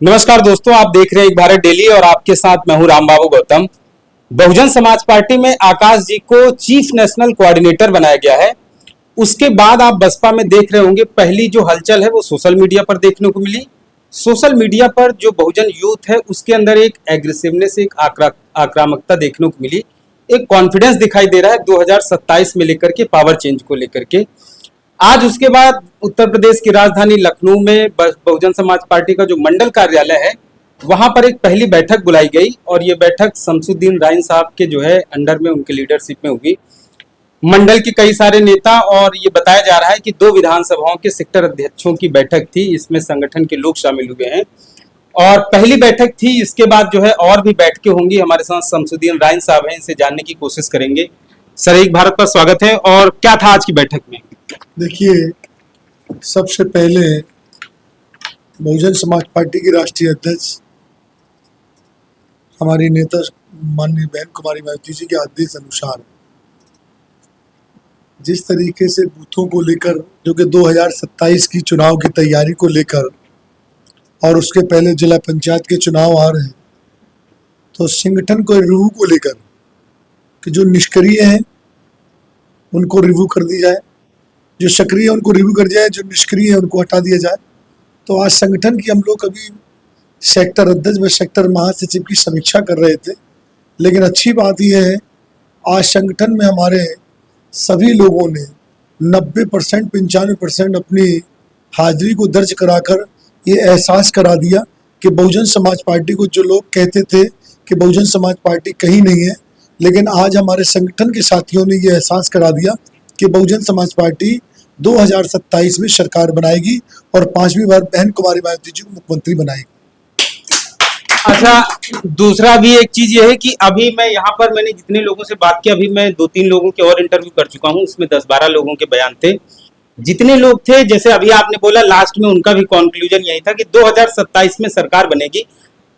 नमस्कार दोस्तों, आप देख रहे हैं एक भारत डेली और आपके साथ मैं हूं रामबाबू गौतम। बहुजन समाज पार्टी में आकाश जी को चीफ नेशनल कोऑर्डिनेटर बनाया गया है। उसके बाद आप बसपा में देख रहे होंगे पहली जो हलचल है वो सोशल मीडिया पर देखने को मिली। सोशल मीडिया पर जो बहुजन यूथ है उसके अंदर एक एग्रेसिवनेस, एक आक्रामकता देखने को मिली, एक कॉन्फिडेंस दिखाई दे रहा है 2027 में लेकर के, पावर चेंज को लेकर के। आज उसके बाद उत्तर प्रदेश की राजधानी लखनऊ में बहुजन समाज पार्टी का जो मंडल कार्यालय है वहां पर एक पहली बैठक बुलाई गई और ये बैठक शमसुद्दीन राइन साहब के जो है अंडर में, उनके लीडरशिप में होगी। मंडल के कई सारे नेता, और ये बताया जा रहा है कि 2 विधानसभाओं के सेक्टर अध्यक्षों की बैठक थी, इसमें संगठन के लोग शामिल हुए हैं और पहली बैठक थी। इसके बाद जो है और भी बैठकें होंगी। हमारे साथ शमसुद्दीन राइन साहब हैं, इनसे जानने की कोशिश करेंगे। सर, एक भारत पर स्वागत है। और क्या था आज की बैठक में? देखिए, सबसे पहले बहुजन समाज पार्टी की राष्ट्रीय अध्यक्ष हमारी नेता माननीय बहन कुमारी मायावती जी के आदेश अनुसार जिस तरीके से बूथों को लेकर, जो कि 2027 की चुनाव की तैयारी को लेकर और उसके पहले जिला पंचायत के चुनाव आ रहे हैं, तो संगठन को रिव्यू को लेकर कि जो निष्क्रिय हैं उनको रिव्यू कर दी जाए, जो सक्रिय है उनको रिव्यू कर जाए, जो निष्क्रिय है उनको हटा दिया जाए। तो आज संगठन की हम लोग अभी सेक्टर अध्यक्ष व सेक्टर महासचिव की समीक्षा कर रहे थे। लेकिन अच्छी बात यह है, आज संगठन में हमारे सभी लोगों ने 90% 95% अपनी हाजिरी को दर्ज कराकर ये एहसास करा दिया कि बहुजन समाज पार्टी को, जो लोग कहते थे कि बहुजन समाज पार्टी कहीं नहीं है, लेकिन आज हमारे संगठन के साथियों ने ये एहसास करा दिया कि बहुजन समाज पार्टी 2027 में सरकार बनाएगी और 5वीं बार बहन कुमारी मायावती जी को मुख्यमंत्री बनाएगी। अच्छा, दूसरा भी एक चीज ये है कि अभी मैं यहाँ पर, मैंने जितने लोगों से बात की, अभी मैं 2-3 लोगों के और इंटरव्यू कर चुका हूँ, उसमें 10-12 लोगों के बयान थे। जितने लोग थे, जैसे अभी आपने बोला, लास्ट में उनका भी कंक्लूजन यही था कि 2027 में सरकार बनेगी।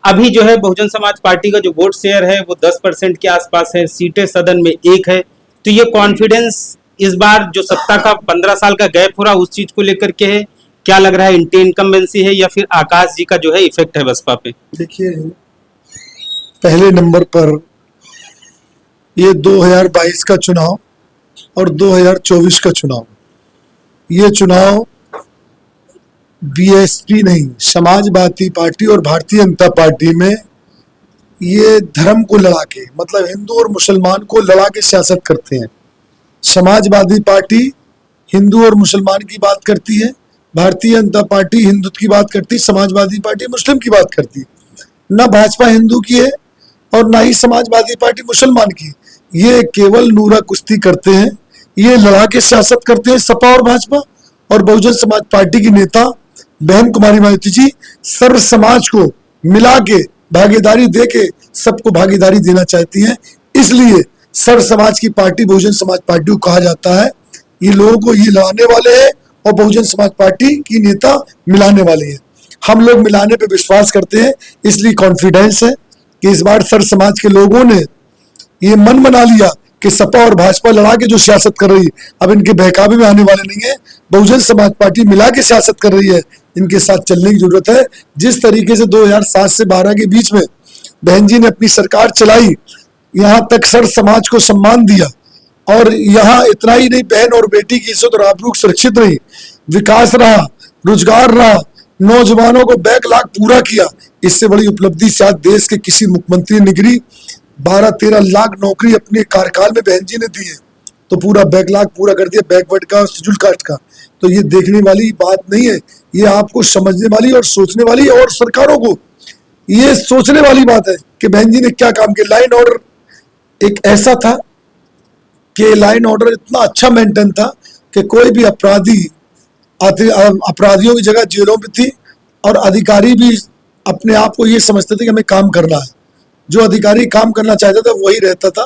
अभी जो है बहुजन समाज पार्टी का जो वोट शेयर है वो 10% के आसपास है, सीटें सदन में 1 है। तो ये कॉन्फिडेंस इस बार जो सत्ता का 15 साल का गैप हो रहा है उस चीज को लेकर के है, क्या लग रहा है? इनकम्बेंसी है या फिर आकाश जी का जो है इफेक्ट है बसपा पे? देखिए, पहले नंबर पर ये 2022 का चुनाव और 2024 का चुनाव, ये चुनाव बीएसपी नहीं, समाजवादी पार्टी और भारतीय जनता पार्टी में ये धर्म को लड़ा के, मतलब हिंदू और मुसलमान को लड़ा के सियासत करते हैं। समाजवादी पार्टी हिंदू और मुसलमान की बात करती है, भारतीय जनता पार्टी हिंदुत्व की बात करती है, समाजवादी पार्टी मुस्लिम की बात करती है। ना भाजपा हिंदू की है और ना ही समाजवादी पार्टी मुसलमान की। ये केवल नूरा कुश्ती करते हैं, ये लड़ा के सियासत करते हैं। सपा और भाजपा और बहुजन समाज पार्टी की नेता बहन कुमारी मायावती जी सर्व समाज को मिला के, भागीदारी दे के सबको भागीदारी देना चाहती हैं। इसलिए सर्व समाज की पार्टी बहुजन समाज पार्टी को कहा जाता है। ये लोगों को ये लड़ाने वाले हैं और बहुजन समाज पार्टी की नेता मिलाने वाले हैं। हम लोग मिलाने पे विश्वास करते हैं, इसलिए कॉन्फिडेंस है कि इस बार सर्व समाज के लोगों ने ये मन बना लिया कि सपा और भाजपा लड़ा के जो सियासत कर रही है, अब इनके बहकावे में आने वाले नहीं है। बहुजन समाज पार्टी मिला के सियासत कर रही है, इनके साथ चलने की जरूरत है। जिस तरीके से 2007 से 12 के बीच में बहन जी ने अपनी सरकार चलाई, यहाँ तक सर्व समाज को सम्मान दिया, और यहाँ इतना ही नहीं, बहन और बेटी की इज्जत और आबरू सुरक्षित रही, विकास रहा, रोजगार रहा, नौजवानों को बैकलॉग पूरा किया। इससे बड़ी उपलब्धि शायद देश के किसी मुख्यमंत्री ने गिरी। 12-13 लाख नौकरी अपने कार्यकाल में बहन जी ने दी है, तो पूरा बैकलॉग पूरा कर दिया, बैकवर्ड का और शेड्यूल कास्ट का। तो ये देखने वाली बात नहीं है, ये आपको समझने वाली और सोचने वाली, और सरकारों को ये सोचने वाली बात है कि बहन जी ने क्या काम किया। लाइन ऑर्डर एक ऐसा था कि लाइन ऑर्डर इतना अच्छा मेंटेन था कि कोई भी अपराधियों की जगह जेलों में थी, और अधिकारी भी अपने आप को ये समझते थे कि हमें काम करना है। जो अधिकारी काम करना चाहता था वही रहता था।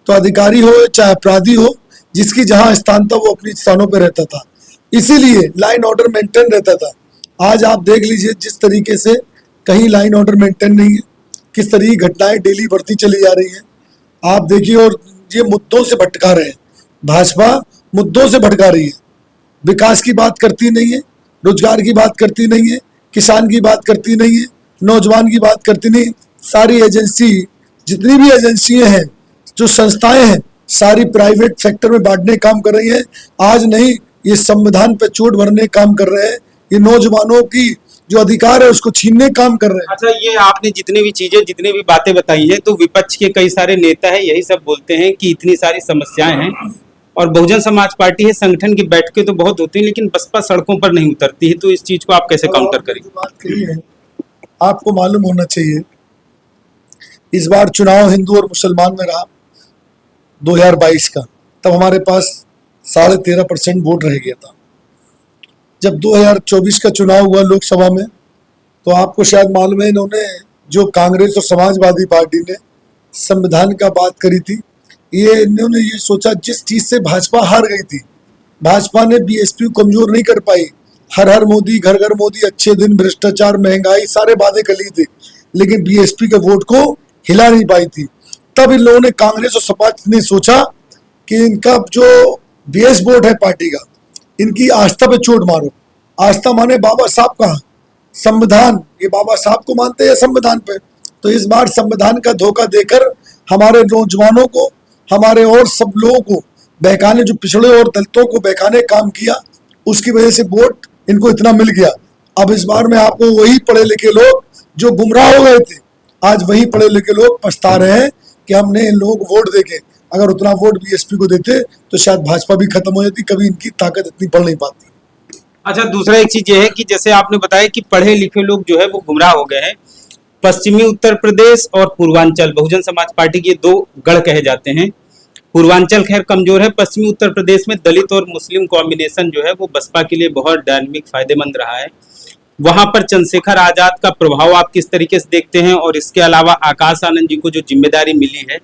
तो अधिकारी हो चाहे अपराधी हो, जिसकी जहां स्थान था वो अपनी स्थानों पर रहता था, इसीलिए लाइन ऑर्डर मेंटेन रहता था। आज आप देख लीजिए जिस तरीके से कहीं लाइन ऑर्डर मेंटेन नहीं है, किस तरह की घटनाएं डेली बढ़ती चली जा रही हैं, आप देखिए। और ये मुद्दों से भटका रहे हैं, भाजपा मुद्दों से भटका रही है, विकास की बात करती नहीं है, रोजगार की बात करती नहीं है, किसान की बात करती नहीं है, नौजवान की बात करती नहीं, सारी एजेंसी, जितनी भी एजेंसियां हैं, जो संस्थाएं हैं, सारी प्राइवेट सेक्टर में बांटने काम कर रही हैं। आज नहीं, ये संविधान पे चोट भरने काम कर रहे हैं, ये नौजवानों की जो अधिकार है उसको छीनने काम कर रहे हैं। अच्छा, ये आपने जितनी भी चीजें, जितनी भी बातें बताई हैं, तो विपक्ष के कई सारे नेता है यही सब बोलते हैं कि इतनी सारी समस्याएं हैं और बहुजन समाज पार्टी है, संगठन की बैठकें तो बहुत होती हैं, लेकिन बसपा सड़कों पर नहीं उतरती है। तो इस चीज को आप कैसे काउंटर करेंगे? बात कही है, आपको मालूम होना चाहिए, इस बार चुनाव हिंदू और मुसलमान में रहा 2022 का, तब हमारे पास 13.5% वोट रह गया था। जब 2024 का चुनाव हुआ लोकसभा में, तो आपको शायद मालूम है, इन्होंने जो कांग्रेस और समाजवादी पार्टी ने संविधान का बात करी थी, इन्होंने ये सोचा, जिस चीज से भाजपा हार गई थी, भाजपा ने बीएसपी को कमजोर नहीं कर पाई। हर हर मोदी, घर घर मोदी, अच्छे दिन, भ्रष्टाचार, महंगाई, सारे वादे कर लिए थे, लेकिन बीएसपी के वोट को हिला नहीं पाई थी। तब इन लोगों ने, कांग्रेस और सपा ने सोचा कि इनका जो बेस वोट है पार्टी का, इनकी आस्था पे चोट मारो। आस्था माने बाबा साहब का संविधान, ये बाबा साहब को मानते हैं संविधान पे। तो इस बार संविधान का धोखा देकर हमारे नौजवानों को, हमारे और सब लोगों को बहकाने, जो पिछड़े और दलितों को बहकाने काम किया, उसकी वजह से वोट इनको इतना मिल गया। अब इस बार में आपको वही पढ़े लिखे लोग जो गुमराह हो गए थे, आज वही पढ़े लिखे लोग पछता रहे हैं कि हमने इन लोगों को वोट देके, अगर उतना वोट बीएसपी को देते तो शायद भाजपा भी खत्म हो जाती, कभी इनकी ताकत इतनी बढ़ नहीं पाती। अच्छा, दूसरा एक चीज ये है कि जैसे आपने बताया कि पढ़े लिखे लोग जो है वो गुमराह हो गए हैं। पश्चिमी उत्तर प्रदेश और पूर्वांचल बहुजन समाज पार्टी के दो गढ़ कहे जाते हैं। पूर्वांचल खैर कमजोर है, पश्चिमी उत्तर प्रदेश में दलित और मुस्लिम कॉम्बिनेशन जो है वो बसपा के लिए बहुत डायनामिक, फायदेमंद रहा है। वहां पर चंद्रशेखर आजाद का प्रभाव आप किस तरीके से देखते हैं? और इसके अलावा आकाश आनंद जी को जो जिम्मेदारी मिली है,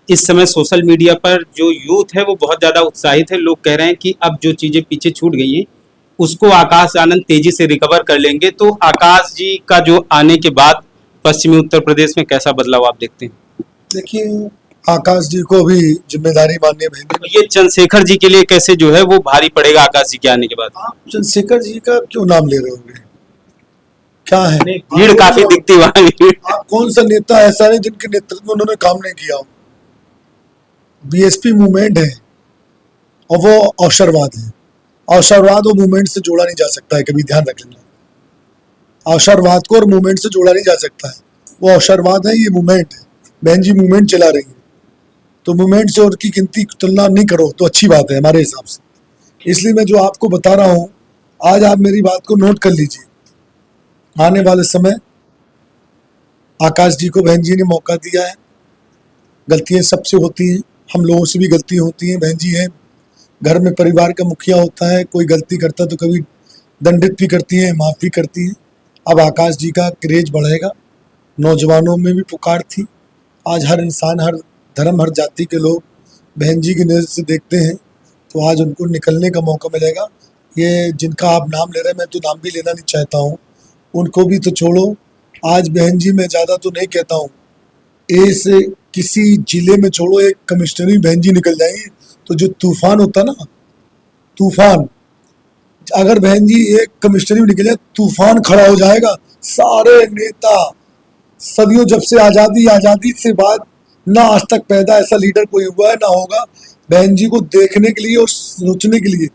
इस समय सोशल मीडिया पर जो यूथ है वो बहुत ज्यादा उत्साहित है। लोग कह रहे हैं कि अब जो चीजें पीछे छूट गई हैं उसको आकाश आनंद तेजी से रिकवर कर लेंगे। तो आकाश जी का जो आने के बाद पश्चिमी उत्तर प्रदेश में कैसा बदलाव आप देखते हैं? देखिए, आकाश जी को भी जिम्मेदारी माननी है। ये चंद्रशेखर जी के लिए कैसे जो है वो भारी पड़ेगा आकाश जी के आने के बाद? आप चंद्रशेखर जी का क्यों नाम ले रहे होंगे? क्या है, भीड़ काफी दिखती वहां। आप कौन सा नेता ऐसा है जिनके नेतृत्व में उन्होंने काम नहीं किया हो? बीएसपी मूवमेंट है और वो अवसरवाद है। अवसरवाद और मूवमेंट से जोड़ा नहीं जा सकता है, कभी ध्यान रख लेना। अवसरवाद को और मूवमेंट से जोड़ा नहीं जा सकता है। वो अवसरवाद है, ये मूवमेंट है। बहन जी मूवमेंट चला रही है, तो मूवमेंट से और की गिनती तुलना नहीं करो तो अच्छी बात है हमारे हिसाब से। इसलिए मैं जो आपको बता रहा हूँ, आज आप मेरी बात को नोट कर लीजिए। आने वाले समय आकाश जी को बहन जी ने मौका दिया है। गलतियां सबसे होती हैं, हम लोगों से भी गलतियां होती हैं। बहन जी हैं, घर में परिवार का मुखिया होता है, कोई गलती करता तो कभी दंडित भी करती हैं, माफ भी करती हैं। अब आकाश जी का क्रेज बढ़ेगा, नौजवानों में भी पुकार थी। आज हर इंसान, हर धर्म, हर जाति के लोग बहन जी की नज़र से देखते हैं, तो आज उनको निकलने का मौका मिलेगा। ये जिनका आप नाम ले रहे हैं, मैं तो नाम भी लेना नहीं चाहता हूँ, उनको भी तो छोड़ो। आज बहन जी मैं ज़्यादा तो नहीं कहता हूँ, इस किसी जिले में छोड़ो, एक कमिश्नरी बहन जी निकल जाएंगी तो जो तूफान होता ना, तूफान, अगर बहन जी एक कमिश्नरी में निकल जाए, तूफान खड़ा हो जाएगा। सारे नेता, सदियों जब से आज़ादी से बाद ना आज तक पैदा ऐसा लीडर कोई हुआ है ना होगा। बहन जी को देखने के लिए और सोचने के लिए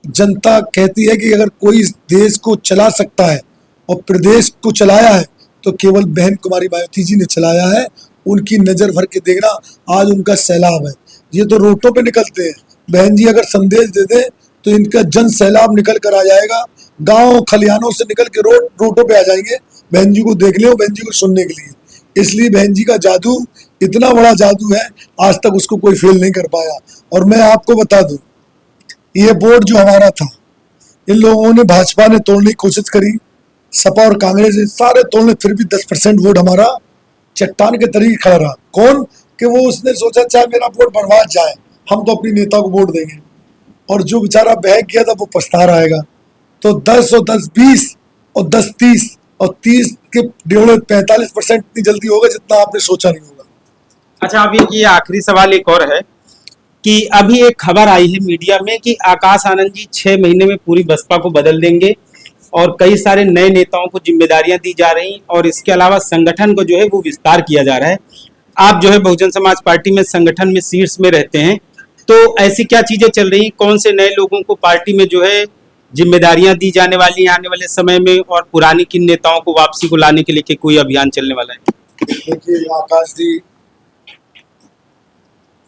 जनता कहती है कि अगर कोई इस देश को चला सकता है और प्रदेश को चलाया है तो केवल बहन कुमारी मायावती जी ने चलाया है। उनकी नज़र भर के देखना, आज उनका सैलाब है। ये तो रोडों पे निकलते हैं, बहन जी अगर संदेश दे दे तो इनका जन सैलाब निकल कर आ जाएगा। गांव खलिहानों से निकल के रोडों पे आ जाएंगे बहन जी को देखने और बहन जी को सुनने के लिए। इसलिए बहन जी का जादू इतना बड़ा जादू है, आज तक उसको कोई फेल नहीं कर पाया। और मैं आपको बता दूं, ये बोर्ड जो हमारा था, इन लोगों ने, भाजपा ने तोड़ने की कोशिश करी, सपा और कांग्रेस ने सारे तोड़ने, फिर भी 10% वोट हमारा चट्टान के तरीके खड़ा रहा। कौन? कि वो उसने सोचा चाहे मेरा वोट बर्बाद जाए, हम तो अपनी नेता को वोट देंगे। और जो बेचारा बहक गया था वो पछता रहेगा। तो 10 और 10 20 और 10 30 और 30 के 45% इतनी जल्दी होगा जितना आपने सोचा नहीं होगा। अच्छा, अभी ये आखिरी सवाल एक और है कि अभी एक खबर आई है मीडिया में कि आकाश आनंद जी 6 महीने में पूरी बसपा को बदल देंगे और कई सारे नए नेताओं को जिम्मेदारियां दी जा रही और इसके अलावा संगठन को जो है वो विस्तार किया जा रहा है। आप जो है बहुजन समाज पार्टी में संगठन में शीर्ष में रहते हैं, तो ऐसी क्या चीजें चल रही, कौन से नए लोगों को पार्टी में जो है जिम्मेदारियां दी जाने वाली हैं आने वाले समय में, और पुरानी किन नेताओं को वापसी को लाने के लिए कोई अभियान चलने वाला है? देखिए, आकाश जी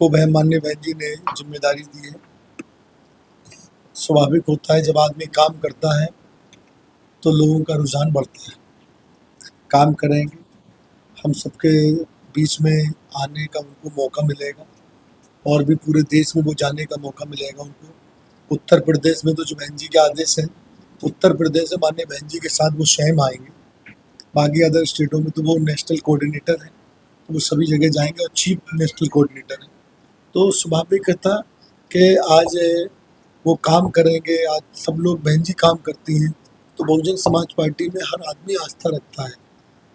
को माननीय बहन जी ने जिम्मेदारी दी है। स्वाभाविक होता है, जब आदमी काम करता है तो लोगों का रुझान बढ़ता है। काम करेंगे, हम सबके बीच में आने का उनको मौका मिलेगा और भी पूरे देश में वो जाने का मौका मिलेगा उनको। उत्तर प्रदेश में तो जो बहन जी के आदेश हैं, उत्तर प्रदेश में माननीय बहन जी के साथ वो स्वयं आएंगे। बाकी अदर स्टेटों में तो वो नेशनल कोऑर्डिनेटर हैं, तो वो सभी जगह जाएंगे और चीफ नेशनल कोऑर्डिनेटर हैं। तो स्वाभाविक था कि आज वो काम करेंगे। आज सब लोग बहन जी काम करती हैं, तो बहुजन समाज पार्टी में हर आदमी आस्था रखता है,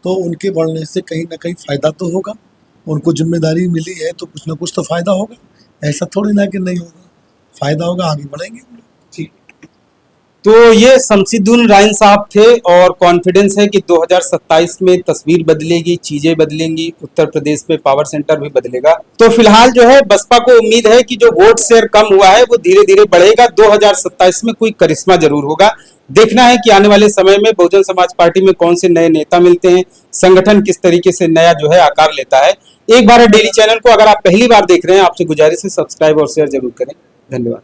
तो उनके बढ़ने से कहीं ना कहीं फ़ायदा तो होगा। उनको जिम्मेदारी मिली है तो कुछ ना कुछ तो फ़ायदा होगा, ऐसा थोड़ी ना कि नहीं होगा, फ़ायदा होगा, आगे बढ़ेंगे हम लोग। ठीक। तो ये शमसीद्दीन राइन साहब थे और कॉन्फिडेंस है कि 2027 में तस्वीर बदलेगी, चीजें बदलेंगी, उत्तर प्रदेश में पावर सेंटर भी बदलेगा। तो फिलहाल जो है बसपा को उम्मीद है कि जो वोट शेयर कम हुआ है वो धीरे धीरे बढ़ेगा। 2027 में कोई करिश्मा जरूर होगा। देखना है कि आने वाले समय में बहुजन समाज पार्टी में कौन से नए नेता मिलते हैं, संगठन किस तरीके से नया जो है आकार लेता है। एक बार डेली चैनल को अगर आप पहली बार देख रहे हैं, आपसे गुजारिश है सब्सक्राइब और शेयर जरूर करें। धन्यवाद।